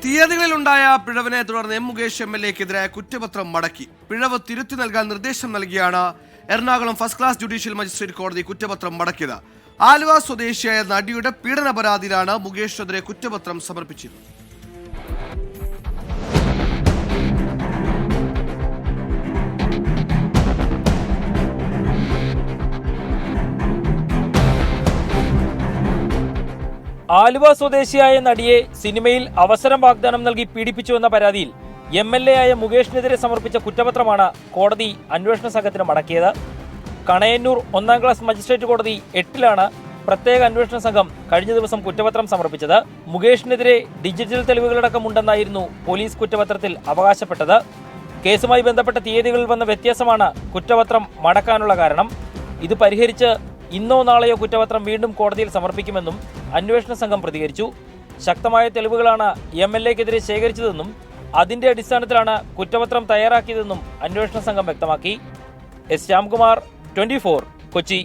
തീയതികളിലുണ്ടായ പിഴവിനെ തുടർന്ന് എം മുകേഷ് MLA-ക്കെതിരായ കുറ്റപത്രം മടക്കി. പിഴവ് തിരുത്തി നൽകാൻ നിർദ്ദേശം നൽകിയാണ് Ernakulam first class judicial magistrate കോടതി കുറ്റപത്രം മടക്കിയത്. ആലുവ സ്വദേശിയായ നടിയുടെ പീഡന പരാതിയിലാണ് മുകേഷിനെതിരെ കുറ്റപത്രം സമർപ്പിച്ചത്. ആലുവ സ്വദേശിയായ നടിയെ സിനിമയിൽ അവസരം വാഗ്ദാനം നൽകി പീഡിപ്പിച്ചുവെന്ന പരാതിയിൽ MLA ആയ മുകേഷിനെതിരെ സമർപ്പിച്ച കുറ്റപത്രമാണ് കോടതി അന്വേഷണ സംഘത്തിന് മടക്കിയത്. കണയന്നൂർ 1ാം ക്ലാസ് മജിസ്ട്രേറ്റ് കോടതി 8-ലാണ് പ്രത്യേക അന്വേഷണ സംഘം കഴിഞ്ഞ ദിവസം കുറ്റപത്രം സമർപ്പിച്ചത്. മുകേഷിനെതിരെ ഡിജിറ്റൽ തെളിവുകളടക്കം ഉണ്ടെന്നായിരുന്നു പോലീസ് കുറ്റപത്രത്തിൽ അവകാശപ്പെട്ടത്. കേസുമായി ബന്ധപ്പെട്ട തീയതികളിൽ വന്ന വ്യത്യാസമാണ് കുറ്റപത്രം മടക്കാനുള്ള കാരണം. ഇത് പരിഹരിച്ച് ഇന്നോ നാളെയോ കുറ്റപത്രം വീണ്ടും കോടതിയിൽ സമർപ്പിക്കുമെന്നും അന്വേഷണ സംഘം പ്രതികരിച്ചു. ശക്തമായ തെളിവുകളാണ് MLA-ക്കെതിരെ ശേഖരിച്ചതെന്നും അതിന്റെ അടിസ്ഥാനത്തിലാണ് കുറ്റപത്രം തയ്യാറാക്കിയതെന്നും അന്വേഷണ സംഘം വ്യക്തമാക്കി. എസ് ശ്യാംകുമാർ, 24, കൊച്ചി.